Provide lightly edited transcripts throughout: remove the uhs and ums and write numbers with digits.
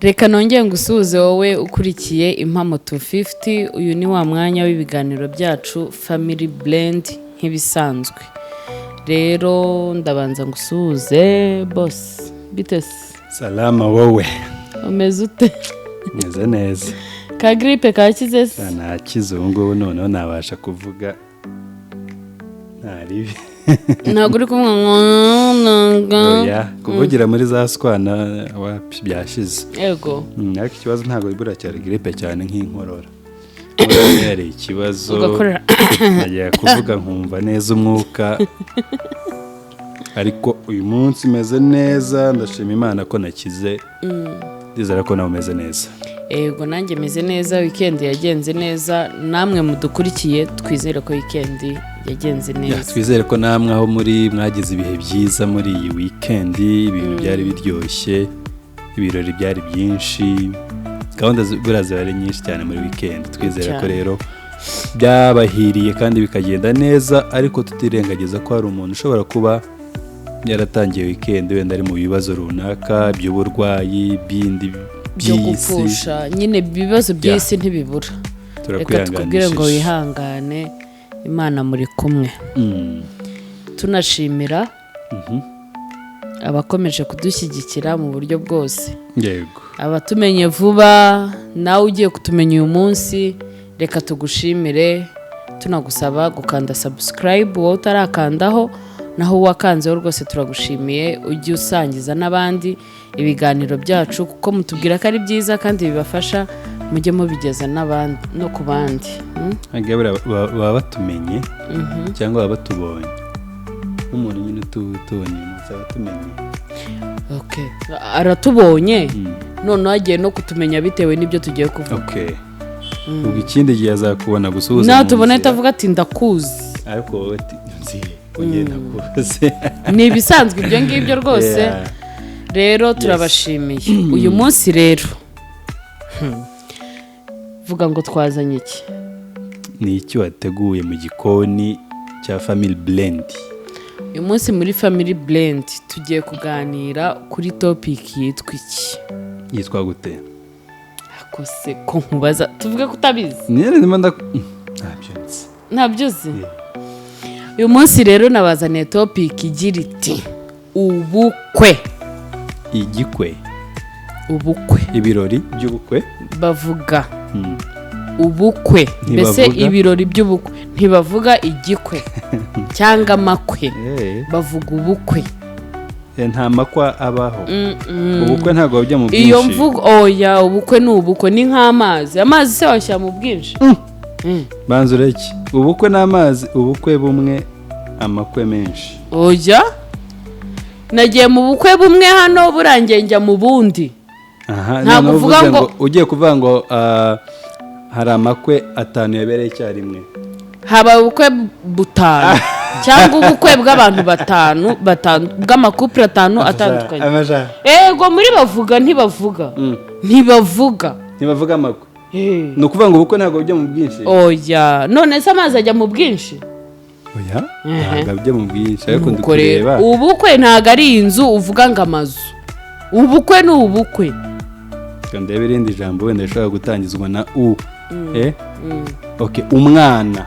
Reka nongeye ngusuhuze wowe ukurikiye Impamo 250. Uyu ni wa mwanya w'ibiganiro byacu Family Blend nk'ibisanzwe. Rero ndabanza ngusuhuze boss. Bitese. Salama wowe. Umeze ute? Meze neza. Ka gripe kakize se? Nta kizungu noneho nabasha kuvuga. Ntaribi. Ntabwo uri kumwe ya kuvugira muri za swana wapi byashize. Yego. Ariko ikibazo ntabwo ibura cyane gripe cyane nk'inkorora. Yari ikibazo. Ugakora. Nagiye kuvuga nkumva neza umwuka. Ariko uyu munsi meze neza ndashima Imana ko nakize. Ndizera ko nawe umeze neza. Yego nanjye meze neza, weekend yagenze neza, namwe mudukurikiye twizere ko weekend yagenze neza. Twizere ko namwe aho muri mwagize ibihe byiza muri iyi weekend, ibintu byari biryoshye, ibirori byari byinshi, gahunda ziraza ari nyinshi cyane muri weekend. Twizere ko rero byabahiriye kandi bikagenda neza, ariko tutirengagiza ko hari umuntu ushobora kuba yaratangiye weekend wenda ari mu bibazo runaka by'uburwayi bindi byo gupfusha, nyine ibibazo by'isi ntibibura. Reka tukubwire ngo wihangane, Imana muri kumwe. Tunashimira abakomeje kudushyigikira mu buryo bwose. Yego. Abatumenye vuba, nawe ugiye kutumenya uyu munsi, reka tugushimire, tunagusaba gukanda subscribe wowe utarakandaho, naho wakanzeho rwose turagushimiye. Ujye usangiza n'abandi ibiganiro byacu kuko mutubwira ko ari byiza kandi bibafasha, mujye mubigeza n'abandi no ku bandi. Baba batumenye cyangwa baba batubonye, umuntu nyine tubonye musaba tumenye. Okay, aratubonye none agiye no kutumenya bitewe n'ibyo tugiye kuvuga. Okay. Ubwo ikindi gihe azakubona gusuhuza. Na tubone tavuga ati ndakuzi. Ariko wowe nzi ugenda kuze. Ni bisanzwe ibyo ngibyo rwose. Rero turabashimiye. Uyu munsi rero vuga ngo twazanye iki? Ni iki wateguye mu gikoni cya Family Blend? Uyu munsi muri Family Blend tugiye kuganira kuri topic yitwa iki? Yitwa gute? Akose ko nkubaza tuvuge ko utabizi. Ntabyo uzi. Uyu munsi rero nabazaniye topic igira iti ubukwe. Igikwe. Ubukwe. Ibirori by'ubukwe bavuga ubukwe. Mbese ibirori by'ubukwe ntibavuga igikwe cyangwa amakwe, bavuga ubukwe. Nta makwa abaho. Ubukwe ntabwo bajya mu bwinshi. Iyo mvugo oya, ubukwe ni ubukwe, ni nk'amazi. Amazi se washyira mu bwinshi? Banzure iki? Ubukwe n'amazi, ubukwe bumwe amakwe menshi. Oya, nagiye mu bukwe bumwe hano burangiye njya mu bundi. Ntabwo uvuga ngo ugiye kuvuga ngo hari amakwe 5 yabereye icyarimwe. Haba ubukwe butanu cyangwa ubukwe bw'abantu batanu bw'amakupure 5 atandukanye. Ego muri bavuga ntibavuga. Ntibavuga amakwe. Ni ukuvuga ngo ubukwe ntabwo bujya mu bwinshi. Oya, none se amazi ajya mu bwinshi? Oya, ntabwo bujya mu bwinshi, ariko ndikureba. Ubukwe ntabwo ari inzu uvuga ngo amazu. Ubukwe ni ubukwe. Kandi irindi jambo wenda rishobora gutangizwa na u. Okay, umwana.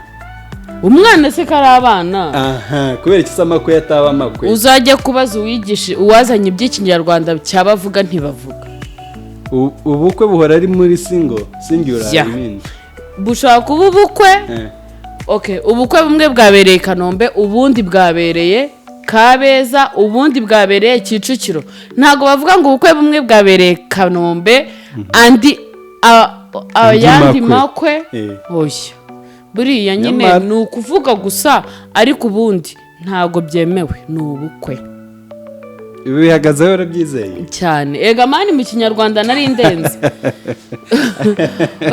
Umwana se kari abana. Kubera iki amakwe yataba amakwe? Uzajya kubaza uwigishe uwazanye iby'ikinyarwanda cyabavuga ntibavuga. Ubukwe buhora ari muri singular I mean. Bushaka kuba ubukwe. Okay, ubukwe bumwe bwabereye Kanombe, ubundi bwabereye Kabeza, ubundi bwabereye Kicukiro. Ntago bavuga ngo ubukwe bumwe bwabereye Kanombe andi ayandi makwe. Oya. Buriya nyine ni ukuvuga gusa, ariko ubundi ntago byemewe, ni ubukwe. Ibi bihagazeho urabyizeye cyane. Ega mani mu kinyarwanda nari indenze.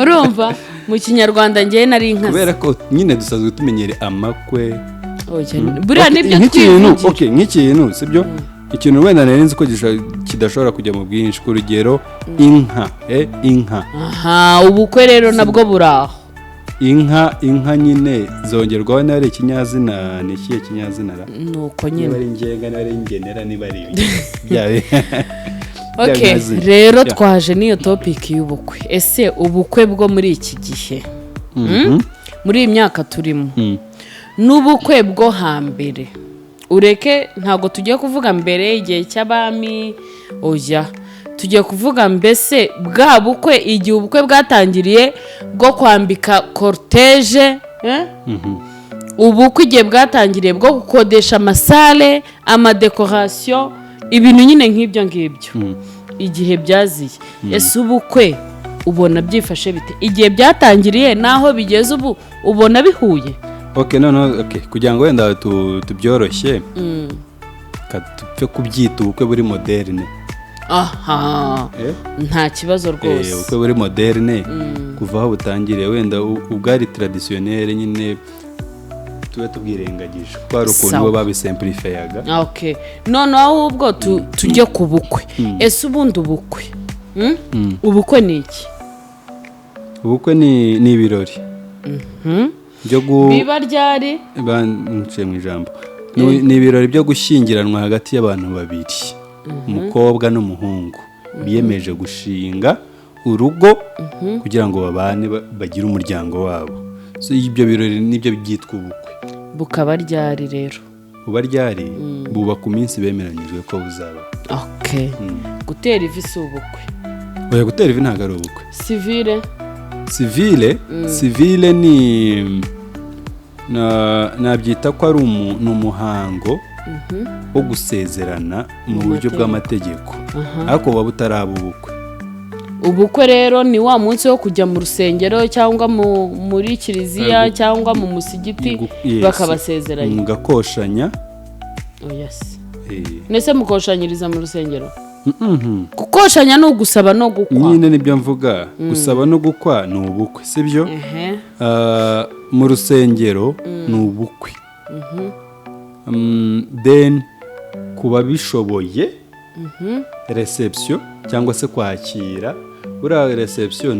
Urumva mu kinyarwanda ngiye nari inkazi. Kubera ko nyine dusanzwe tumenyere amakwe. Buriya nibyo twivugira. Okay, nk'ikintu sibyo? Ikintu wenda nari nzi ko kidashobora kujya mu bwinshi, ku rugero inka. Inka. Ubukwe rero nabwo buraho. Inka nyine zongerwaho n'ari ikinyazina, ni ikihe kinyazina ra? Nuko nyine. Niba ari ngenga, niba ari ngenera, niba ari byawe. Okay, rero twaje n'iyo topic y'ubukwe. Ese ubukwe bwo muri iki gihe muri iyi myaka turimo n'ubukwe bwo hambere, ureke ntago tugiye kuvuga mbere igihe cy'abami, oya tugiye kuvuga mbese bwa bukwe igihe ubukwe bwatangiriye bwo kwambika cortege, ubukwe igihe bwatangiriye bwo gukodesha amasale, amadekorasiyo, ibintu nyine nk'ibyo ngibyo, igihe byaziye. Ese ubukwe ubona byifashe bite igihe byatangiriye naho bigeze ubu, ubona bihuye? Kugira ngo wenda tubyoroshye tupfe kubyita ubukwe buri moderne. Nta kibazo rwose. Ubukwe buri moderne kuva aho butangiriye, wenda ubwari traditionnel nyine tuba tubwirengagije ko hari ukuntu bo babisimplifiyaga. None ahubwo tujye ku bukwe. Ese ubundi ubukwe ubukwe ni iki? Ubukwe ni ibirori biba ryari banciye mu ijambo. Ni ibirori byo gushyingiranwa hagati y'abantu babiri, umukobwa n'umuhungu biyemeje gushinga urugo kugira ngo babane bagire umuryango wabo. Ibyo birori nibyo byitwa ubukwe. Bukaba ryari rero? Buba ryari buba ku minsi bemeranyijwe ko buzaba. Gutera ivi si ubukwe? Oya, gutera ivi ntabwo ari ubukwe. Civile ni nabyita ko ari umuhango wo gusezerana mu buryo bw'amategeko, ariko buba butaraba ubukwe. Ubukwe rero ni wa munsi wo kujya mu rusengero cyangwa muri kiliziya cyangwa mu musigiti bakabasezeranya, mugakoshanya. Nese mukoshanyiriza mu rusengero? Gukoshanya ni ugusaba no gukwa. Nyine nibyo mvuga, gusaba no gukwa ni ubukwe, sibyo? Mu rusengero ni ubukwe. Then kuba bishoboye reception cyangwa se kwakira. Buriya reception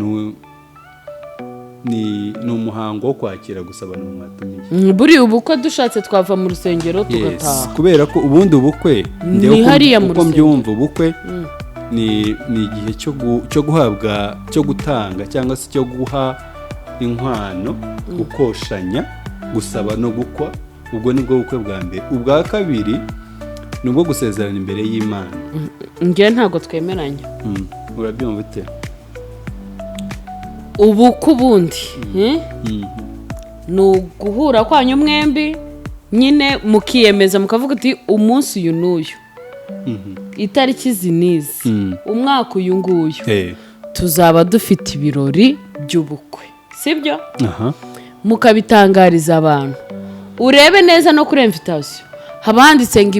ni umuhango wo kwakira, gusaba n'umwatumiye. Buri ubukwe dushatse twava mu rusengero tugataha. Kubera ko ubundi ubukwe ni hariya mu rusengero. Mbyumva ubukwe ni igihe cyo guhabwa, cyo gutanga cyangwa se cyo guha inkwano, gukoshanya, gusaba no gukwa. Ubwo nibwo bukwe bwa mbere. Ubwa kabiri ni ubwo gusezerana imbere y'Imana. Ngiye ntago twemeranya. Urabyumva ute? Ubukwe ubundi ni uguhura kwanyu mwembi nyine mukiyemeza mukavuga uti umunsi uyu n'uyu, itariki izi n'izi, umwaka uyu nguyu tuzaba dufite ibirori by'ubukwe, sibyo? Mukabitangariza abantu. Urebe neza no kuri invitation haba handitse ngo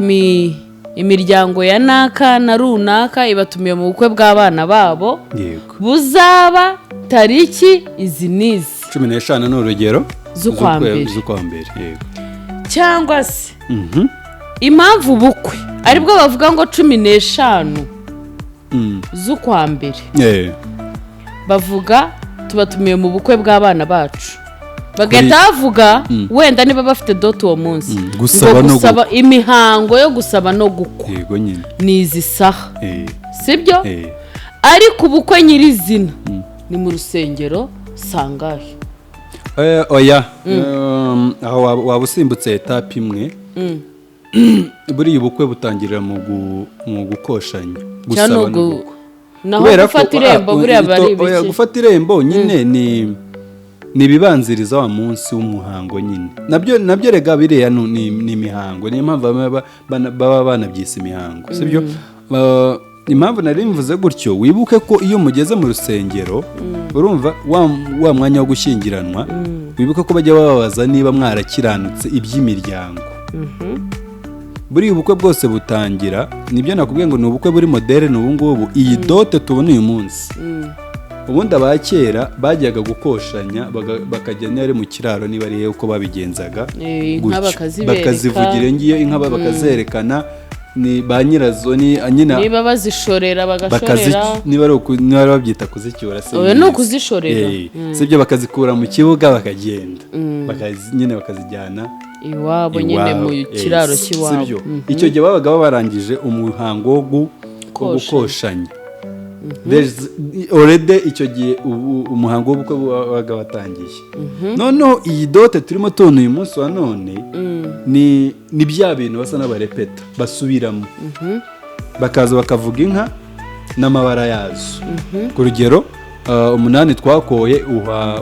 imiryango ya naka na runaka ibatumiye mu bukwe bw'abana babo buzaba tariki izi n'izi 15 ni urugero z'ukwa mbere. Cyangwa se impamvu ubukwe aribwo bavuga ngo 15 z'ukwa mbere bavuga tubatumiye mu bukwe bw'abana bacu, bagahita bavuga wenda niba bafite doti uwo munsi gusaba imihango yo gusaba no gukwa ni izi saha, sibyo? Ariko ubukwe nyirizina ni mu rusengero sangahe? Oya, aho waba usimbutse etape imwe. Buriya ubukwe butangirira mu gukoshanya, gusaba no gukwa. Naho gufata irembo buriya bari ibiki? Gufata irembo nyine ni ibibanziriza wa munsi w'umuhango nyine. Nabyo rega biriya ni imihango. Niyo mpamvu baba banabyise imihango, sibyo? Impamvu nari mvuze gutyo, wibuke ko iyo mugeze mu rusengero urumva wa mwanya wo gushyingiranwa, wibuke ko bajya bababaza niba mwarakiranutse iby'imiryango. Buri ubukwe bwose butangira, nibyo nakubwiye ngo ni ubukwe buri moderne ubu ngubu. Iyi dote tubona uyu munsi, ubundi abakera bajyaga gukoshanya bakajya nari mu kiraro niba ari uko babigenzaga, bakazivugira ngiyo inka bakazerekana ni ba nyirazo niba bazishorera bagashorera, niba babyita kuzicyura se no kuzishorera, sibyo? Bakazikura mu kibuga bakagenda nyine bakazijyana iwabo nyine mu kiraro cy'iwabo. Icyo gihe babaga barangije umuhango wo gukoshanya already icyo gihe umuhango w'ubukwe wabaga watangiye. Noneho iyi dote turimo tubona uyu munsi wa none ni bya bintu basa n'abarepeta basubiramo bakaza bakavuga inka n'amabara yazo. Ku rugero 8 twakoye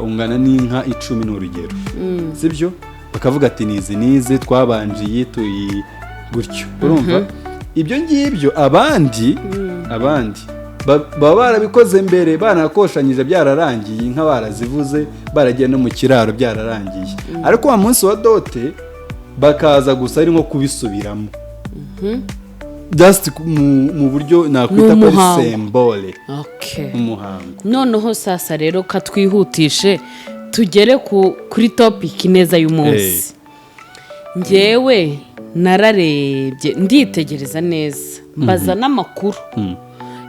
ungana n'inka 10 n'urugero, sibyo? Bakavuga ati nizi twabanjiye tuyi gutyo. Urumva ibyo ngibyo abandi baba barabikoze mbere, banakoshanyije byararangiye, inka barazivuze, baragiye no mu kiraro byararangiye. Ariko wa munsi wa dote bakaza gusa ari nko kubisubiramo just mu buryo nakwita ko ari symbole. Umuhango. Noneho sasa rero katwihutishe tugere kuri topic neza y'umunsi. Njyewe nararebye nditegereza neza mbaza n'amakuru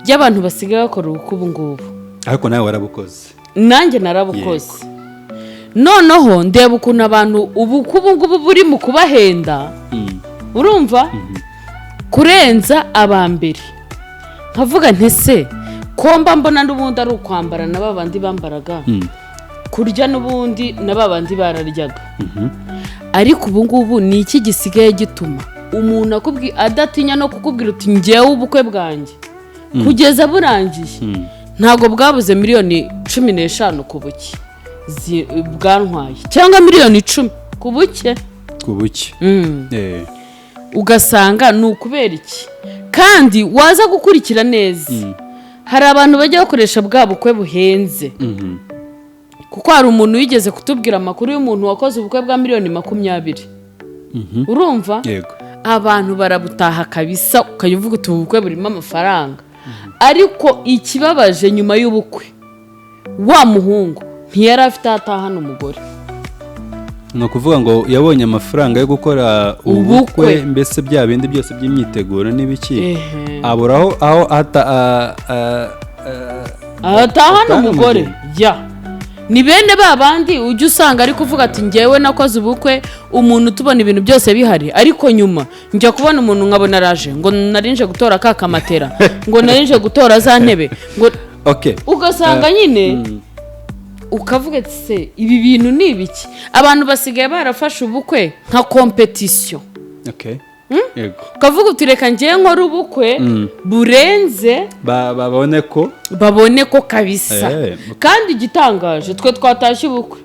y'abantu basigaye bakora ubukwe ubu ngubu. Ariko nawe warabukoze. Nanjye narabukoze. Noneho ndeba ukuntu abantu ubukwe ubu ngubu buri mu kubahenda. Urumva? Kurenza abambere. Nkavuga nti se komba mbona n'ubundi ari ukwambara na babandi bambaraga. Kurya n'ubundi na babandi bararyaga. Ariko ubu ngubu ni iki gisigaye gituma umuntu adatinya no kukubwira uti njyewe ubukwe bwanjye kugeza burangiye ntago bwabuze miliyoni 15 ku buke bwantwaye cyangwa miliyoni 10 ku buke ugasanga ni ukubera iki? Kandi waza gukurikira neza hari abantu bajya bakoresha bwa bukwe buhenze. Kuko hari umuntu wigeze kutubwira amakuru y'umuntu wakoze ubukwe bwa miliyoni 20. Urumva? Abantu barabutaha kabisa ukayivuga uti ubukwe burimo amafaranga. Ariko ikibabaje nyuma y'ubukwe wa muhungu ntiyari afite atahana umugore. No kuvuga ngo yabonye amafaranga yo gukora ubukwe mbese bya bindi byose by'imyiteguro n'ibiki aburaho aho atahana umugore. Ni bene babandi ujye usanga ari kuvuga ati njyewe nakoze ubukwe umuntu tubona ibintu byose bihari, ariko nyuma njya kubona umuntu nkabona araje ngo narinje gutora kakamatera ngo narinje gutora za ntebe ngo ugasanga nyine ukavuga ati se ibi bintu ni ibiki? Abantu basigaye barafashe ubukwe nka competition. Ukavuga uti reka njye nkora ubukwe burenze babone ko kabisa. Kandi igitangaje twe twatashye ubukwe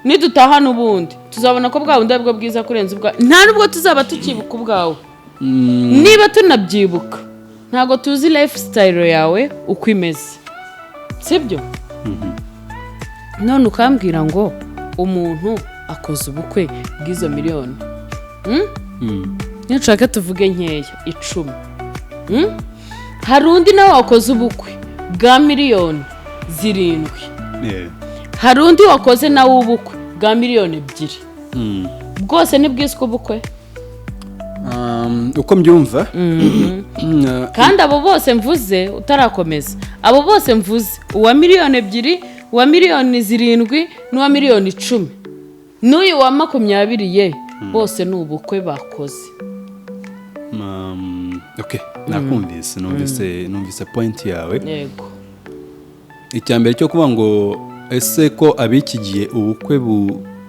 nidutaha n'ubundi tuzabona ko bwa bundi bwo bwiza kurenza ubwa, nta nubwo tuzaba tukibuka ubwawe. Niba tunabyibuka ntago tuzi lifestyle yawe uko imeze, sibyo? None ukambwira ngo umuntu akoze ubukwe bw'izo miliyoni nshaka tuvuge nkeya 10. Hari undi nawe wakoze ubukwe bwa miliyoni 7. Hari undi wakoze nawe ubukwe bwa miliyoni 2. Bwose ni bwiswe ubukwe uko mbyumva. Kandi abo bose mvuze utarakomeza, abo bose mvuze uwa miliyoni 2, uwa miliyoni 7 n'uwa miliyoni 10 n'uyu wa 20 ye bose ni ubukwe bakoze. Nakumvise numvise point yawe. Yego. Icyambere cyo kuba ngo ese ko abikigiye ubukwe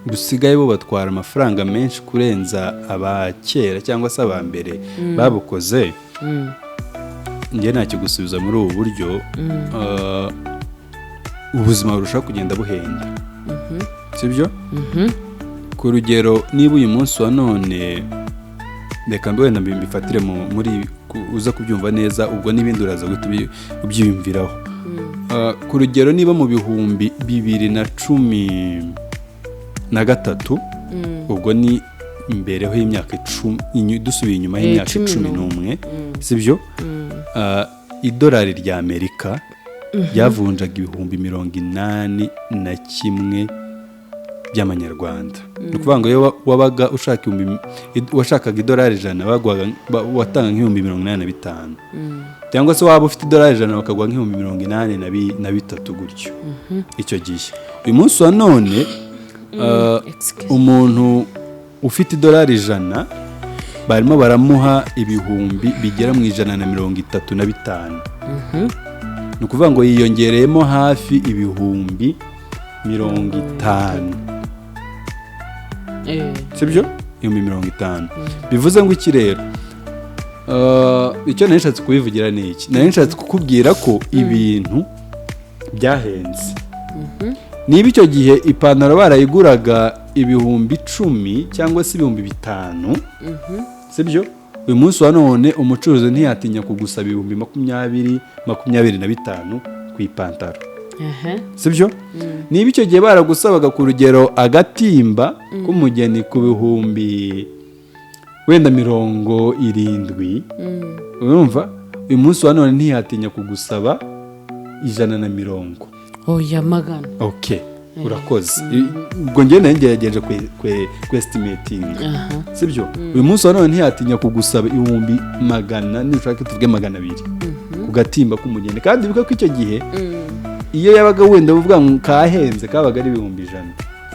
busigaye bo batwara amafaranga menshi kurenza abakera cyangwa se abambere babukoze. Ngiye ntacyo gusubiza muri ubu buryo. Ubuzima burushaho kugenda buhenda, sibyo? Ku rugero niba uyu munsi wa none reka wenda mbifatire muri uza kubyumva neza, ubwo n'ibindi uraza guhita ubyiyumviraho. Ku rugero niba mu bihumbi 2013 ubwo ni imbereho y'imyaka 10 dusubiye inyuma y'imyaka 11, sibyo? Idolari rya Amerika ryavunjaga ibihumbi 81 by'amanyarwanda. Ni ukuvuga ngo iyo wabaga washakaga idolari 100 watanga nk'ibihumbi 85. Cyangwa se waba ufite idolari 100 bakaguha nk'ibihumbi 83 gutyo icyo gihe. Uyu munsi wa none umuntu ufite idolari 100 barimo baramuha ibihumbi bigera mu 135. ni ukuvuga ngo yiyongereyemo hafi ibihumbi 50. sibyo? ibihumbi 50. bivuze ngo iki rero? Icyo nari nshatse kubivugira ni iki? Nari nshatse kukubwira ko ibintu byahenze. Niba icyo gihe ipantaro barayiguraga ibihumbi 10 cyangwa se ibihumbi 5, sibyo? Uyu munsi wa none umucuruzi ntiyatinya kugusaba ibihumbi 20-25 ku ipantaro. sibyo? Niba icyo gihe baragusabaga ku rugero agatimba k'umugeni ku bihumbi wenda 70, urumva uyu munsi wa none ntiyatinya kugusaba 110. oya magana. Okay, urakoze. Ubwo njye nagerageje estimating, sibyo? Uyu munsi wa none ntiyatinya kugusaba ibihumbi 100, nishaka tuvuge 200 ku gatimba k'umugeni, kandi bivuga ko icyo gihe iyo yabaga wenda uvuga ngo kahenze kabaga ari ibihumbi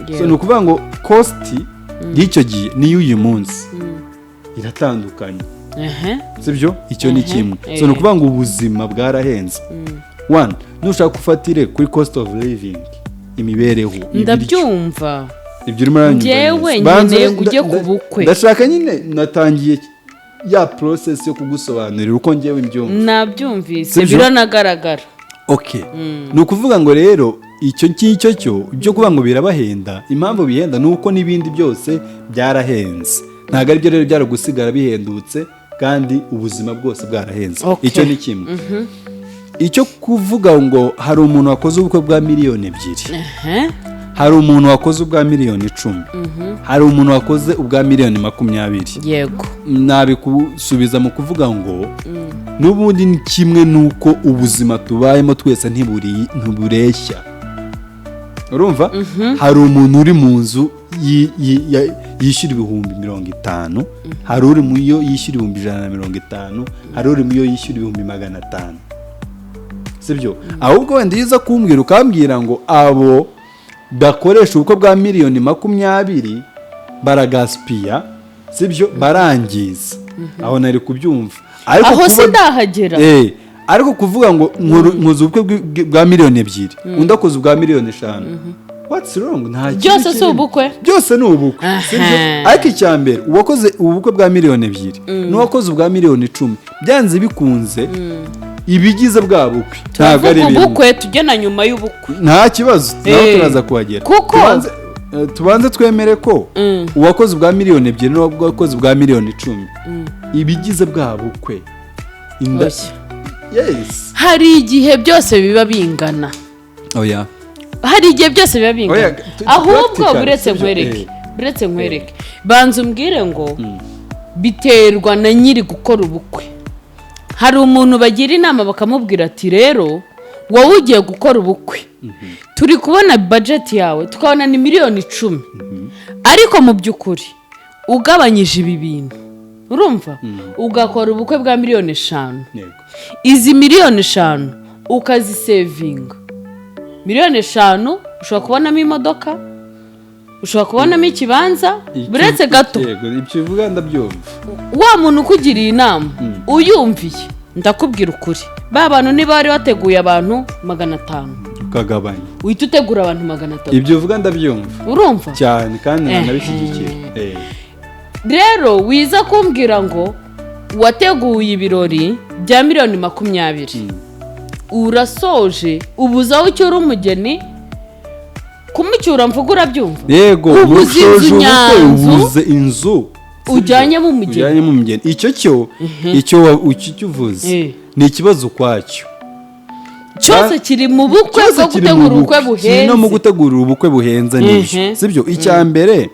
100. So ni ukuvuga ngo cost y'icyo gihe niyo uyu munsi iratandukanye. sibyo? Icyo ni kimwe. So ni ukuvuga ngo ubuzima bwarahenze. One, nushaka kufatire kuri cost of living, imibereho, ndabyumva. Ibyo urimo uranyumva. Njyewe nkeneye kujya ku bukwe. Ndashaka nyine natangiye ya process yo kugusobanurira uko njyewe mbyumva. Nabyumvise biranagaragara. Okay. Ni ukuvuga ngo rero icyo ngicyo cyo byo kuvuga ngo birabahenda, impamvu bihenda ni uko n'ibindi byose byarahenze. Ntabwo ari byo rero byaragusigara bihendutse kandi ubuzima bwose bwarahenze. Icyo ni kimwe. Icyo kuvuga ngo hari umuntu wakoze ubukwe bwa miliyoni 2, hari umuntu wakoze ubwa miliyoni 10, hari umuntu wakoze ubwa miliyoni 20. Yego, nabikusubiza mu kuvuga ngo n'ubundi ni kimwe nuko ubuzima tubayemo twese ntibureshya. urumva? Hari umuntu uri mu nzu yishyura ibihumbi 50, hari uri mu yo yishyura ibihumbi 150, hari uri mu yo yishyura ibihumbi 500. sibyo? Ahubwo wenda yiza kumbwira ukambwira ngo abo bakoresha ubukwe bwa miliyoni 20 baragaspia, sibyo? Barangiza. Aho nari kubyumva. Aho sindahagera. Ariko kuvuga ngo nkoze ubukwe bwa miliyoni 2, undi akoze ubwa miliyoni 5. What's wrong? Nta kintu. Byose si ubukwe. Byose ni ubukwe. Sibyo? Ariko icyambere uwakoze ubukwe bwa miliyoni 2 n'uwakoze ubwa miliyoni 10 byanze bikunze ibigize bwa bukwe. Ntabwo ari ubukwe tugena nyuma y'ubukwe. Nta kibazo. Naho turaza kuhagera. Tubanze twemere ko uwakoze ubwa miliyoni 2 n'uwakoze ubwa miliyoni 10 ibigize bwa bukwe. Yes. Hari igihe byose biba bingana. Oya. Hari igihe byose biba bingana. Ahubwo buretse nkwereke. Banza umbwire ngo biterwa na nyiri gukora ubukwe. Hari umuntu bagira inama bakamubwira ati rero wowe ugiye gukora ubukwe, turi kubona budget yawe tukabona ni miliyoni 10, ariko mu by'ukuri ugabanyije ibi bintu, urumva, ugakora ubukwe bwa miliyoni 5. Izi miliyoni 5 ukazisevinga. Miliyoni 5 ushobora kubonamo imodoka, ushobora kubonamo ikibanza, buretse gato. Yego, ibyo uvuga ndabyumva. Wa muntu ukugiriye inama uyumviye, ndakubwira ukuri, ba bantu niba bari bateguye abantu 500 ukagabanya, uhita utegura abantu 300. Ibyo uvuga ndabyumva, urumva cyane kandi nabishyigikiye. Rero wiza kumbwira ngo wateguye ibirori bya miliyoni 20, urasoje ubuza aho cyura umugeni kumucyura mvuga urabyumva. Yego, ubuze inzu ujyanye mu mugeni. Icyo uvuze ni ikibazo kwacyo. Cyose kiri mu bukwe bwo gutegura ubukwe buhenze. No mu gutegura ubukwe buhenze n'ibyo. Sibyo? Icyambere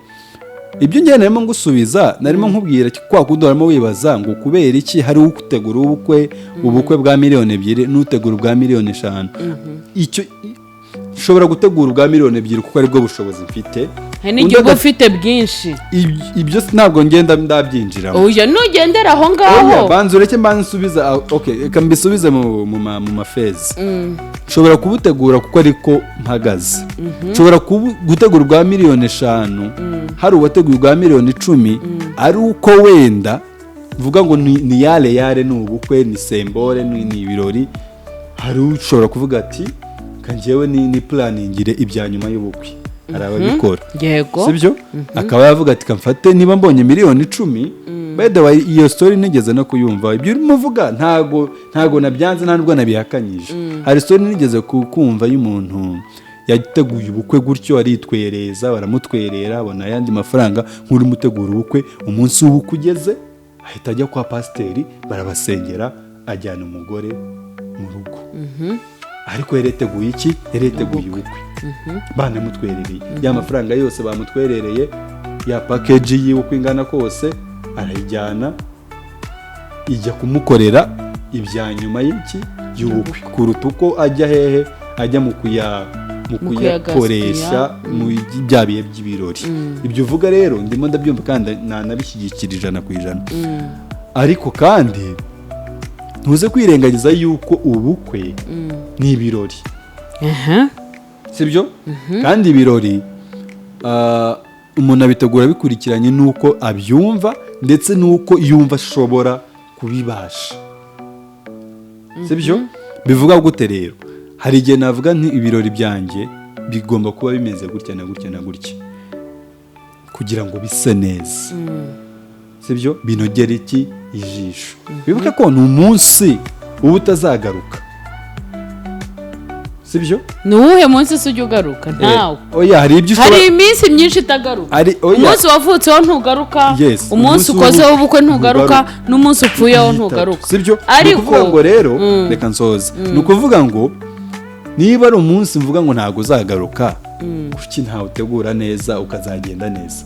ibyo njye narimo ngusubiza, narimo nkubwira kwa kundi warimo wibaza ngo kubera iki hari ugutegura ubukwe bwa miliyoni 2 n'utegura ubwa miliyoni 5. Icyo ushobora gutegura ubwa miliyoni 2 kuko ari bwo bushobozi mfite. N'igihe ufite bwinshi. Ibyo ntabwo ngenda ndabyinjiramo. Oya, nugendera aho ngaho. Oya, banza ureke nsubiza. Okay, reka mbisubize mu mafezi. Ushobora kubutegura kuko ariko mpagaze. Ushobora gutegura ubwa miliyoni 5, hari uwateguye ubwa miliyoni 10, ari uko wenda mvuga ngo ni yare ni ubukwe ni sembore ni ibirori. Hari ushobora kuvuga ati kanjyewe ni planingire ibya nyuma y'ubukwe, hari ababikora sibyo, akaba yavuga ati kamfate niba mbonye miliyoni 10. By the way, iyo story nigeze no kuyumva, ibyo urimo uvuga ntago nabyanze nta nubwo nabihakanyije. Hari story nigeze kumva y'umuntu yateguye ubukwe gutyo, aritwereza, baramutwerera, abona yandi mafaranga nk'uri mutegura ubukwe. Umunsi w'ubukwe ugeze ahita ajya kwa pasiteri, barabasengera, ajyana umugore mu rugo. Ariko yareteguye iki? Yareteguye ubukwe. Banamutwerereye ya mafaranga yose bamutwerereye, ya package y'ubukwe ingana kose arayijyana, ijya kumukorera ibya nyuma y'iki y'ubukwe, kuruta uko ajya hehe, ajya mu kuyakoresha mu bya bihe by'ibirori. Ibyo uvuga rero ndimo ndabyumva kandi nanabishyigikira 100%. Ariko kandi ntuze kwirengagiza yuko ubukwe ni ibirori, sibyo? Kandi ibirori umuntu abitegura bikurikiranye nuko abyumva ndetse nuko yumva ashobora kubibasha, sibyo? Bivuga gute rero? Hari igihe navuga nti ibirori byanjye bigomba kuba bimeze gutya na gutya na gutya kugira ngo bise neza, sibyo? Binogere iki? Ijisho. Bibuke ko ni umunsi uba utazagaruka, sibyo? Ni uwuhe munsi se ujya ugaruka? Ntawe. Oya, hari iminsi myinshi itagaruka. Umunsi wavutseho ntugaruka, yes, umunsi ukozeho ubukwe ntugaruka, n'umunsi upfuyeho ntugaruka, sibyo? Ni ukuvuga ngo rero reka nsoze, ni ukuvuga ngo niba ari umunsi mvuga ngo ntabwo uzagaruka, kuki ntawe utegura neza ukazagenda neza?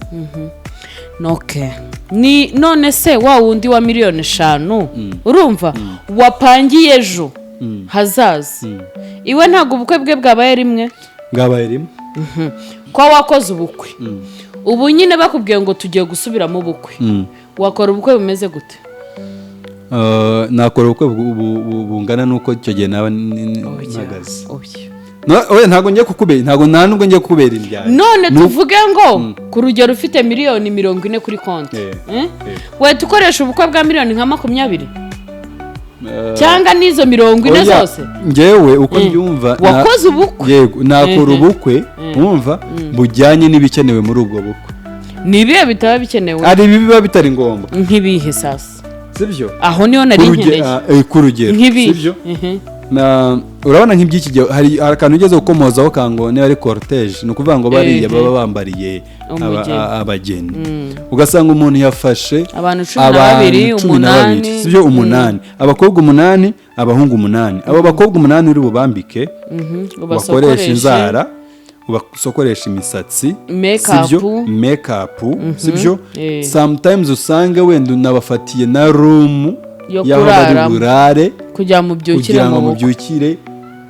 Ni none se wa wundi wa miliyoni 5 urumva wapangiye ejo hazaza, iwe ntabwo ubukwe bwe bwabaye rimwe? Bwabaye rimwe. Ko wakoze ubukwe ubu nyine bakubwiye ngo tugiye gusubiramo ubukwe, wakora ubukwe bumeze gute? Nakora ubukwe bungana nuko icyo gihe naba nagaze. Oya, ntago ngiye kukubera, ntago nubwo ngiye kukubera indyari. None tuvuge ngo ku rugero ufite miliyoni 40 kuri konti, wahita ukoresha ubukwe bwa miliyoni nka 20 cyangwa n'izo 40 zose? Ngewe uko mbyumva, wakoze ubukwe. Yego, nakora ubukwe wumva bujyanye n'ibikenewe muri ubwo bukwe. Nibihe bitaba bikenewe? Ari biba bitari ngombwa. Nk'ibihe sasa? Sibyo? Aho niho nari nkeneye. Ku rugero, sibyo? Urabona nk'ibyiki gihe hari akantu ugeze gukomozaho kango ne ari cortege, no kuvuga ngo bariya baba bambariye abageni. Ugasanga umuntu yafashe abantu 12, sibyo? 8, abakobwa 8, abahungu 8. Abo bakobwa 8 uri bubambike, bakoresha inzara, ubasokoresha imisatsi, sibyo? Makeup, sibyo? Sometimes usanga wenda unabafatiye na room yaho bari burare kugira mu byukire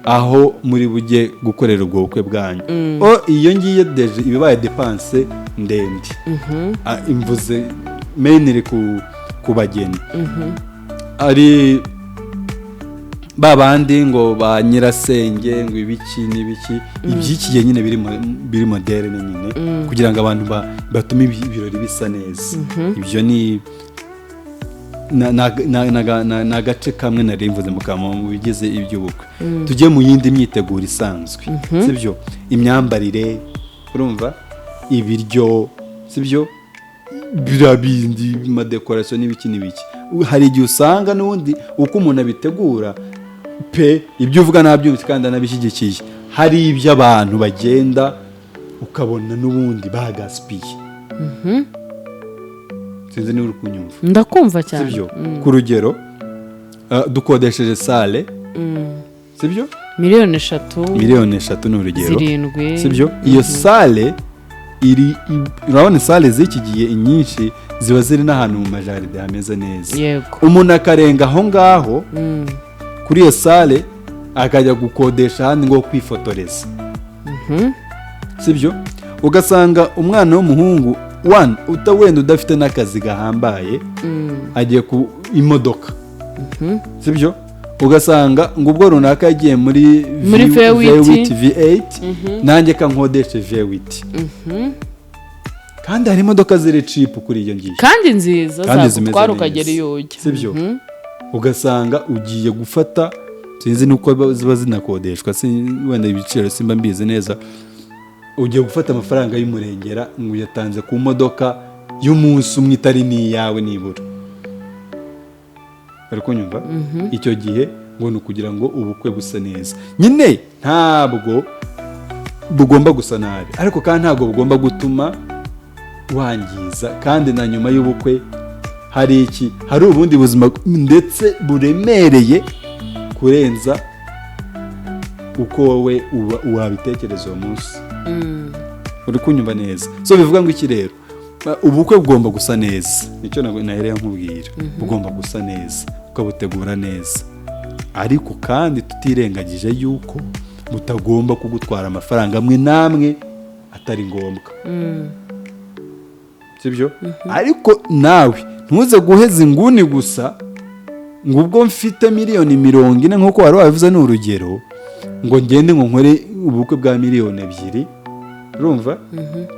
aho muri bujye gukorera ubwo bukwe bwanyu. Iyo ngiye deje ibibaye dépense ndende, imvuze mainly ku bageni. Ari babandi ngo ba nyirasenge ngo ibiki n'ibiki, ibyiki gihe nyine biri moderne nyine, kugira ngo abantu batume ibirori bisa neza. Ibyo ni nagace kamwe nari mvuze mu bigize iby'ubukwe. Tujye mu yindi myiteguro isanzwe, sibyo? Imyambarire, urumva, ibiryo, sibyo? Birabindi, amadekorasiyo n'ibiki n'ibiki. Hari igihe usanga n'ubundi uko umuntu abitegura pe ibyo uvuga nabyumvise kandi anabishyigikiye, hari ibyo abantu bagenda ukabona n'ubundi bagaspiye. Sinzi niba uri kunyumva. Ndakumva cyane. Sibyo? Ku rugero dukodesheje sale, sibyo? Miliyoni 3. Miliyoni 3 ni urugero. 7. Sibyo? Iyo sale urabona sale z'iki gihe inyinshi ziba ziri n'ahantu mu majaride hameze neza. Yego. Umuntu akarenga aho ngaho kuri iyo sale akajya gukodesha ahandi ngo kwifotoreza. Sibyo? Ugasanga umwana w'umuhungu wenda udafite n'akazi gahambaye agiye ku imodoka, sibyo? Ugasanga ngo ubwo runaka yagiye muri V8, nanjye kankodeshe V8, kandi hari imodoka ziri cipu kuri iyo ngiyo kandi nziza zagutwara ukagera iyo ujya, sibyo? Ugasanga ugiye gufata, sinzi nuko ziba zinakodeshwa, wenda ibiciro simba mbizi neza, ugiye gufata amafaranga y'umurengera ngo uyatanze ku modoka y'umunsi umwe itari n'iyawe nibura. Bari kunyumva? Icyo gihe ngo ni ukugira ngo ubukwe busa neza. Nyine ntabwo bugomba gusa nabi, ariko kandi ntabwo bugomba gutuma wangiza. Kandi na nyuma y'ubukwe hari ubundi buzima ndetse buremereye kurenza uko wowe wabitekereza uwo munsi. Uri kunyumva neza? So bivuga ngo iki rero, ubukwe bugomba gusa neza, nicyo nahereye nkubwira. Bugomba gusa neza, ukabutegura neza, ariko kandi tutirengagije yuko butagomba kugutwara amafaranga amwe n'amwe atari ngombwa, sibyo? Ariko nawe ntuze guheza inguni gusa ngo ubwo mfite miliyoni 40 nk'uko wari wabivuze, ni urugero, ngo ngende ngo nkore ubukwe bwa miliyoni 2, urumva?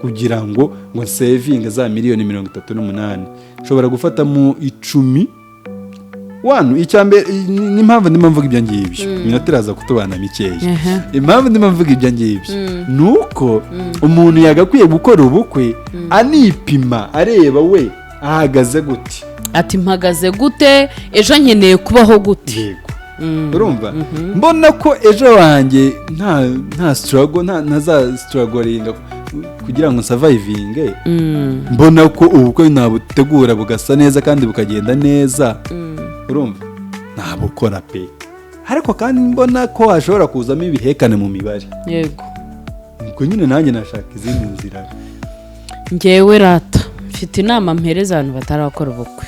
Kugira ngo sevinga za miliyoni 38, nshobora gufata mu 10 wanu. Icyambere n'impamvu ndimo mvuga ibyo ngibyo, iminota iraza kutubana mikeya. Impamvu ndimo mvuga ibyo ngibyo nuko umuntu yagakwiye gukora ubukwe anipima, areba we ahagaze gute, ati mpagaze gute, ejo nkeneye kubaho gute. Yego, urumva? Mbona ko ejo wanjye nta struggle, ntaza struggling kugira ngo survivinge. Mbona ko ubukwe nabutegura bugasa neza kandi bukagenda neza, urumva? Ntabukora pe. Ariko kandi mbona ko hashobora kuzamo ibihekane mu mibare. Yego, ubwo nyine nanjye nashaka izindi nzira. Njyewe rata mfite inama mpereza abantu batarakora ubukwe.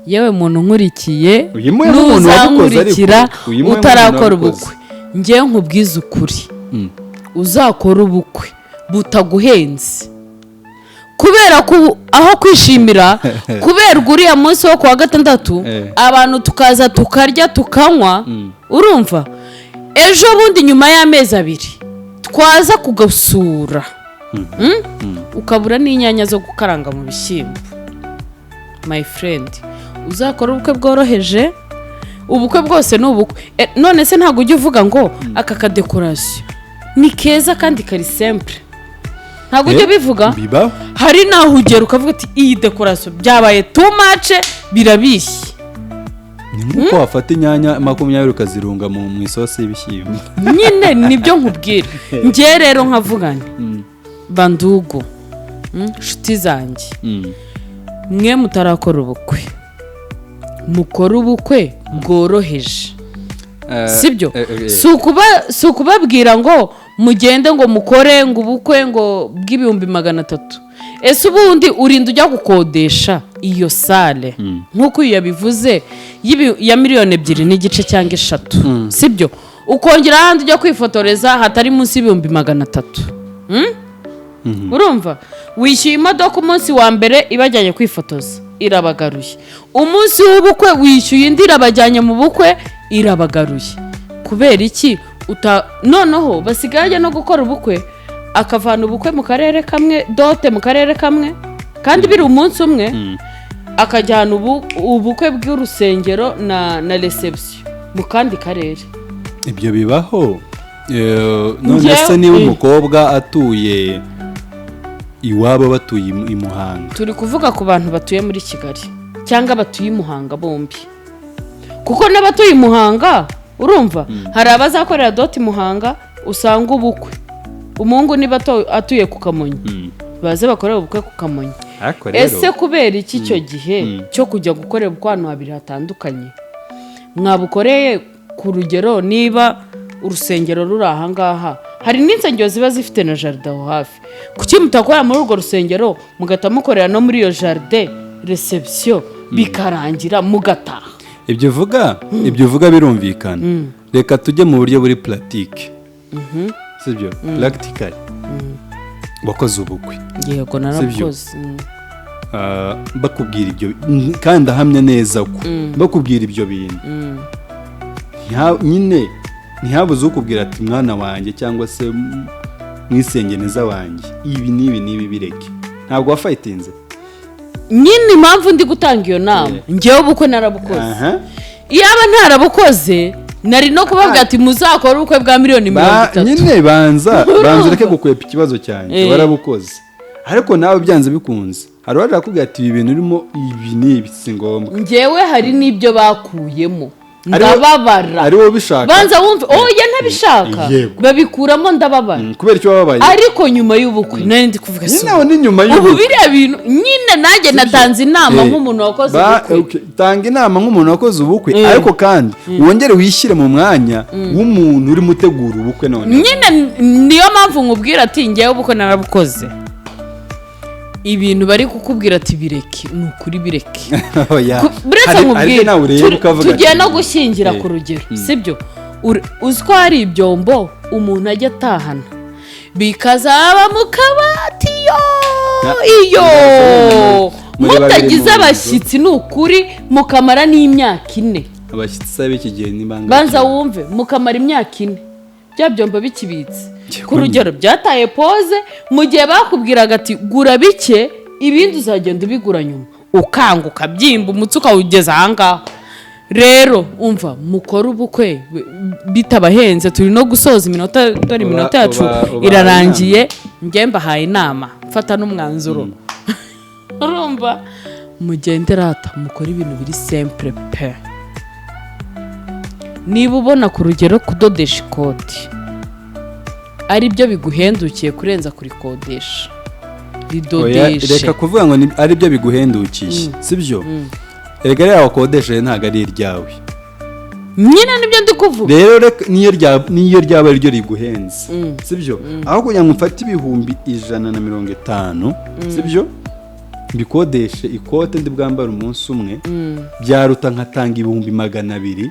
Yewe muntu nkurikiye n'uzankurikira utarakora ubukwe, njyewe nkubwiza ukuri, uzakora ubukwe butaguhenze, kubera ko aho kwishimira kuberwa uriya munsi wo kuwa gatandatu abantu tukaza tukarya tukanywa, urumva? Ejo bundi nyuma y'amezi 2 twaza kugasura, ukabura n'inyanya zo gukaranga mu bishyimbo. My friend, uzakora ubukwe bworoheje, ubukwe bwose ni ubukwe. None se ntabwo ujya uvuga ngo aka kadekorasiyo ni keza kandi kari simple? Ntabwo ujya bivuga? Hari naho ugera ukavuga ati iyi dekorasiyo byabaye too much, birabishye. Ni nkuko wafata inyanya 20 ukazirunga mu isosi y'ibishyimbo. Nyine nibyo nkubwira. Ngiye rero nkavugana bandugu, nshuti zanjye, mwe mutarakora ubukwe, mukora ubukwe bworoheje, sibyo? Si ukubabwira ngo mugende ngo mukore ngo ubukwe ngo bw'ibihumbi 300. Ese ubundi urinda ujya gukodesha iyo sale nk'uko yabivuze ya miliyoni 2.5 cyangwa 3, sibyo? Ukongera ahandi ujya kwifotoreza hatari munsi y'ibihumbi 300. Urumva? Wishyuye imodoka umunsi wa mbere ibajyanye kwifotoza, irabagaruye. Umunsi w'ubukwe wishyuye indi irabajyanye mu bukwe, irabagaruye. Kubera iki? Noneho basigaye no gukora ubukwe, akavana ubukwe mu karere kamwe, dote mu karere kamwe, kandi biri umunsi umwe, akajyana ubukwe bw'urusengero na reception mu kandi karere. Ibyo bibaho. None se niba umukobwa atuye iwabo, batuye i Muhanga, turi kuvuga ku bantu batuye muri Kigali cyangwa batuye i Muhanga bombi, kuko n'abatuye i Muhanga, urumva, hari abazakorera doti Muhanga, usanga ubukwe umuhungu niba atuye ku Kamonyi, baze bakorera ubukwe ku Kamonyi. Ese kubera iki cyo gihe cyo kujya gukorera ubukwe ahantu habiri hatandukanye? Mwabukoreye ku rugero, niba urusengero ruri aha ngaha, hari n'insengero ziba zifite na jardin aho hafi, kuki mutakorera muri urwo rusengero mugata mukorera no muri iyo jardin reception bikarangira mugataha? Ibyo uvuga birumvikana. Reka tujye mu buryo buri pratique, sibyo? Practical. Wakoze ubukwe. Yego, narakoze. Bakubwira ibyo kandi ahamya neza ko bakubwira ibyo bintu, nyine ntihabuze ukubwira ati mwana wanjye cyangwa se mwisengeneza wanjye, ibi n'ibi bireke. ntabwo wafayitinze nyine impamvu ndi gutanga iyo nama ngewe ubukwe narabukoze iyaba ntarabukoze nari no kubabwira ati muzakora ubukwe bwa miliyoni 30 nyine banza ureke gukwepa ikibazo cyanjye warabukoze ariko nawe byanze bikunze hari waje akubwira ati ibi bintu urimo ibi n'ibi si ngombwa ngewe hari n'ibyo bakuyemo ndababara ari wowe bishaka banza wumve oya ntabishaka babikuramo ndababara kubera icyo wababaye ariko nyuma y'ubukwe nari ndi kuvuga nyine nawe ni nyuma y'ubukwe ubu biriya bintu nyine nanjye natanze inama nk'umuntu wakoze ubukwe tanga inama nk'umuntu wakoze ubukwe ariko kandi wongere wishyire mu mwanya w'umuntu uri mutegura ubukwe none nyine niyo mpamvu nkubwira ati ngewe ubukwe narabukoze ibintu bari kukubwira ati bireke ni ukuri bireke buretse nkubwira tugiye no gushyingira ku rugero sibyo uzi ko hari ibyombo umuntu ajya atahana bikazaba mu kabati iyo mutagize abashyitsi ni ukuri mukamara n'imyaka 4 abashyitsi sabe iki gihe ni bangahe banza wumve mukamara imyaka 4 bya byombo bikibitse ku rugero byataye pose mu gihe bakubwiraga ati gura bike ibindi uzagenda ubigura nyuma ukanguka byimba umutsi ukawugeza ahangaha rero umva mukora ubukwe bitabahenze turi no gusoza iminota dore iminota yacu irarangiye njye mbahaye inama mfata n'umwanzuro urumva mugenderata mukora ibintu biri simple pe niba ubona ku rugero kudodesha ikoti ari byo biguhendukiye kurenza kurikodesha ridodeshe reka kuvuga ngo ari byo biguhendukiye sibyo erega rero wakodesheje ntago ari iryawe nyine nibyo ndi kuvuga rero niyo ryaba ari ryo riguhenze sibyo aho kugira ngo mfate ibihumbi 150 sibyo bikodeshe ikote ndi bwambara umunsi umwe byaruta nkatanga ibihumbi 200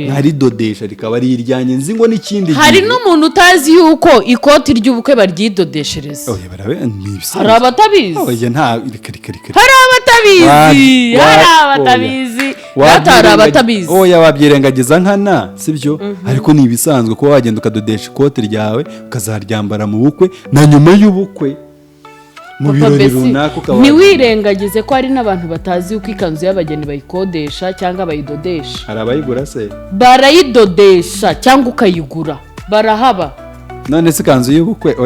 nkaridodesha rikaba ari iryanye nzi ngo n'ikindi hari n'umuntu utazi yuko ikoti ry'ubukwe baryidodeshereza hari abatabizi hari abatabizi oya wabyirengagiza nkana sibyo ariko ni ibisanzwe kuba wagenda ukadodesha ikote ryawe ukazaryambara mu bukwe na nyuma y'ubukwe mu birori runaka ukaba ntiwirengagize ko hari n'abantu batazi uko ikanzu y'abageni bayikodesha cyangwa bayidodesha hari abayigura se barayidodesha cyangwa ukayigura barahaba none se ikanzu y'ubukwe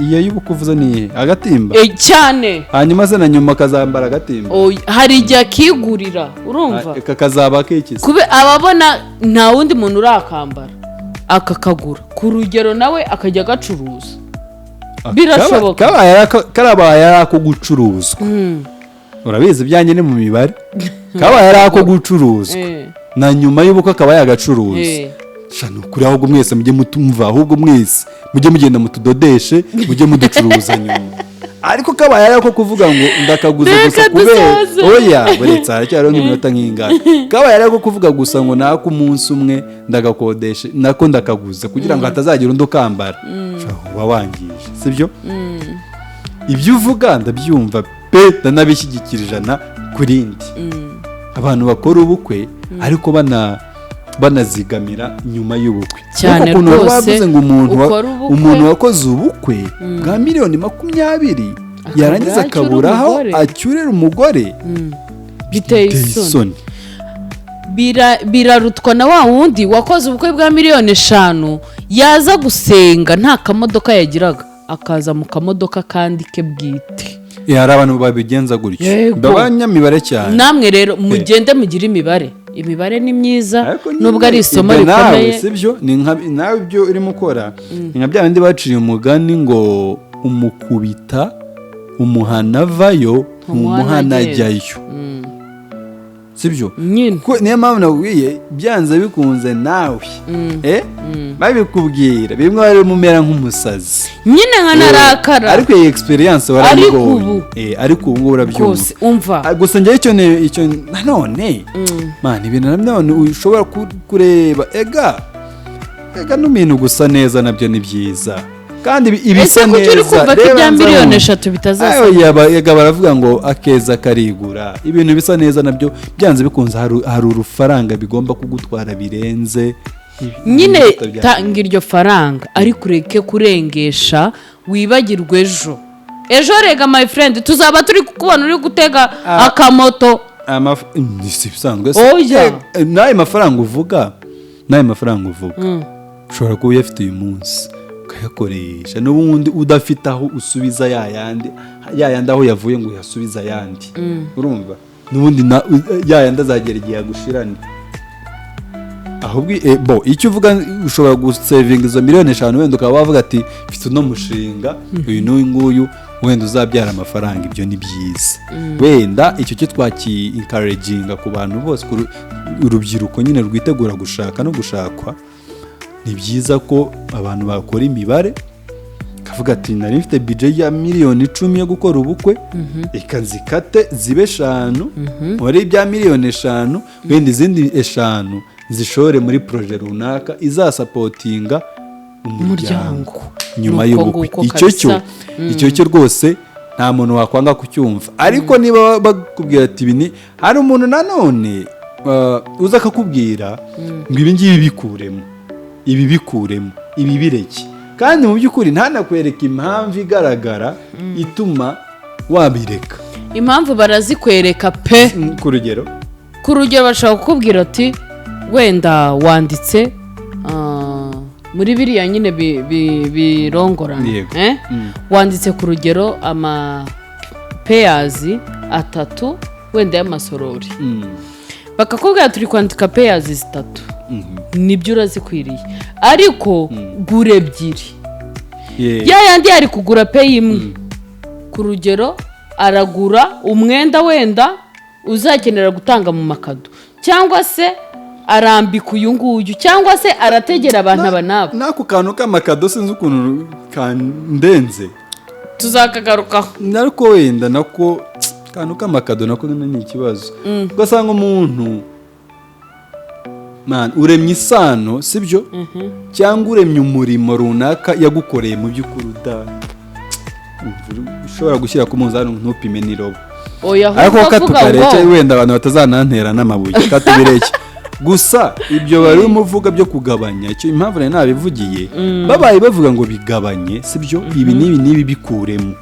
iyo y'ubukwe uvuze ni agatimba cyane hanyuma se na nyuma akazambara agatimba hari igihe akigurira urumva kakazaba akikiza kube ababona nta wundi muntu urakambara akakagura ku rugero nawe akajya agacuruza birashoboka karabaye ari ako gucuruzwa urabizi ibyanjye ni mu mibare kabaye ari ako gucuruzwa na nyuma y'ubukwe akaba yagacuruza shano kuri ahubwo mwese mujye mutumva ahubwo mwese mujye mugenda mutudodeshe mujye muducuruza nyuma ariko kabaye ari ako kuvuga ngo ndakaguza gusa kubera oya buretse haracyariho nk'iminota nk'ingana kabaye ari ako kuvuga gusa ngo nako umunsi umwe ndagakodeshe nako ndakaguza kugira ngo hatazagira undi ukambara uba wangije sibyo ibyo uvuga ndabyumva pe ndanabishyigikira 100 kuri indi abantu bakora ubukwe ariko banazigamira nyuma y'ubukwe cyane rwose bavuze ngo umuntu wakoze ubukwe bwa miliyoni 20 yarangiza akabura aho acyurira umugore biteye isoni birarutwa na wa wundi wakoze ubukwe bwa miliyoni 5 yaza gusenga nta kamodoka yagiraga akaza mu kamodoka kandi ke bwite hari abantu babigenza gutyo babanyamibare cyane namwe rero mugende mugire imibare ni myiza nubwo ari isomo rikomeye sibyo ni nawe ibyo urimo ukora ni nka bya bindi baciye umugani ngo umukubita umuhana vayo umuhana ajyayo sibyo niyo mpamvu nabwiye byanze bikunze nawe babikubwira bimwe bari mumera nk'umusazi nyine nkanarakara ariko iyi experience warabigoye ariko ubu ngubu urabyumva gusa njye icyo nanone ibintu nanone ushobora kureba ega n'ibintu gusa neza nabyo ni byiza kandi ibisa neza ese kumva ko ibya miliyoni 3 bitazasa baravuga ngo akeza karigura ibintu bisa neza nabyo byanze bikunze hari urufaranga bigomba kugutwara birenze nyine tanga iryo faranga ariko ureke kurengesha wibagirwe ejo ejo rega my friend tuzaba turi kukubona uri gutega akamoto si bisanzwe oya n'ayo mafaranga uvuga ushobora kuba uyafite uyu munsi ukayakoresha n'ubundi udafite aho usubiza yayandi aho yavuye ngo uyasubize ayandi urumva n'ubundi yayandi azagera igihe agushirane ahubwo icyo uvuga ushobora gusevinga izo miliyoni 5 wenda ukaba wavuga ati mfite uno mushinga uyu n'uyu nguyu wenda uzabyara amafaranga ibyo ni byiza wenda icyo cyo twaki-encouraginga ku bantu bose urubyiruko nyine rwitegura gushaka no gushakwa ni byiza ko abantu bakora imibare kavuga ati nari mfite budget ya miliyoni 10 yo gukora ubukwe ikazikate zibe 5 muri bya miliyoni 5 wenda izindi 5 zishore muri projet runaka izasapotinga umuryango nyuma y'ubukwe icyo cyo rwose nta muntu wakwanga kucyumva ariko niba bakubwira ati ibi hari umuntu nanone uza akakubwira ngo ibi ngibi bikuremo ibi bireke kandi mu by'ukuri ntanakwereka impamvu igaragara ituma wabireka impamvu barazikwereka pe ku rugero bashobora kukubwira ati wenda wanditse muri biriya nyine birongorana wanditse ku rugero peyazi 3 wenda y'amasorori bakakubwira turi kwandika peyazi 3 nibyo urazikwiriye ariko gura 2 yandi yari kugura peyi imwe ku rugero aragura umwenda wenda uzakenera gutanga mu makado cyangwa se arambika uyu nguyu cyangwa se arategera abantu abanabo nako kantu k'amakado sinzi ukuntu kandenze tuzakagarukaho nariko wenda nako kantu k'amakado nako ni ikibazo ugasanga umuntu uremye isano sibyo cyangwa uremye umurimo runaka yagukoreye mu by'ukuri ushobora gushyira ku munzani ntupime n'irobo ariko katukareke wenda abantu batazanantera n'amabuye katubireke gusa ibyo bari umuvuga byo kugabanya icyo impamvu nari nabivugiye babaye bavuga ngo bigabanye sibyo ibi n'ibi bikuremo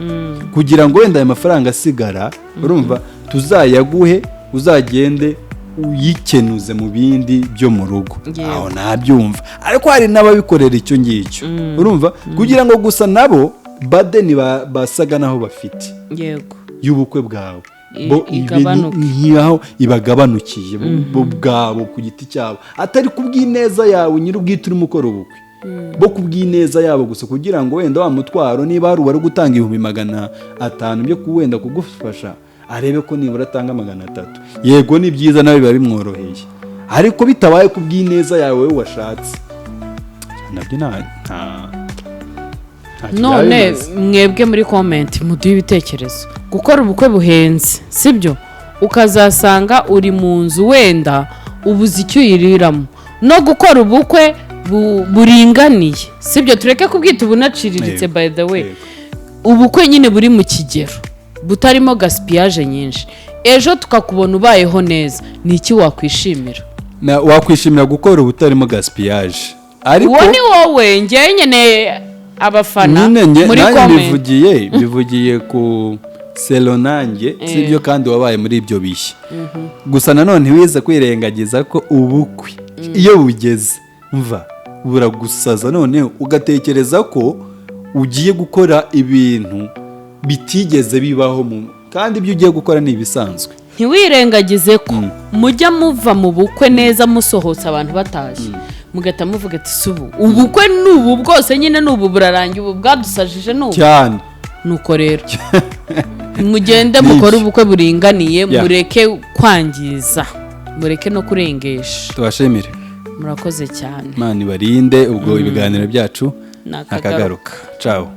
kugira ngo wenda ayo mafaranga asigara urumva tuzayaguhe uzagende uyikenuze mu bindi byo mu rugo aho nabyumva ariko hari n'ababikorera icyo ngicyo urumva kugira ngo gusa nabo badeni basaga naho bafite yego y'ubukwe bwawe ntiyaho ibagabanukiye bwabo ku giti cyabo atari kubw'ineza yawe nyir'ubwite urimo ukora ubukwe bo kubw'ineza yabo gusa kugira ngo wenda wa mutwaro niba hari uwari gutanga 500 byo wenda kugufasha arebe ko nibura atanga 300 yego ni byiza nawe biba bimworoheye ariko bitabaye kubw'ineza yawe wowe washatse nabyo none mwebwe muri comment muduhe ibitekerezo gukora ubukwe buhenze sibyo ukazasanga uri mu nzu wenda ubuze icyo uyiriramo no gukora ubukwe buringaniye sibyo tureke kubwita ubunaciriritse by the way ubukwe nyine buri mu kigero butarimo gaspillage nyinshi ejo tukakubona ubayeho neza ni iki wakwishimira wakwishimira gukora ubutarimo gaspillage ariko uwo ni wowe njye nyine abafana muri comment bivugiye ku selonange sibyo kandi wabaye muri ibyo bishya gusa nanone wize kwirengagiza ko ubukwe iyo bugeze mva buragusaza none ugatekereza ko ugiye gukora ibintu bitigeze bibaho kandi ibyo ugiye gukora ni ibisanzwe ntiwirengagize ko mujya muva mu bukwe neza musohotse abantu batashye mugahita muvuga ati subu ubukwe n'ubu bwose nyine n'ubu burarangiye ubu bwadusajije n'ubu cyane nuko rero mugende mukore ubukwe buringaniye mureke kwangiza mureke no kurengesha tubashimire murakoze cyane Imana ibarinde ubwo ibiganiro byacu nakagaruka ciao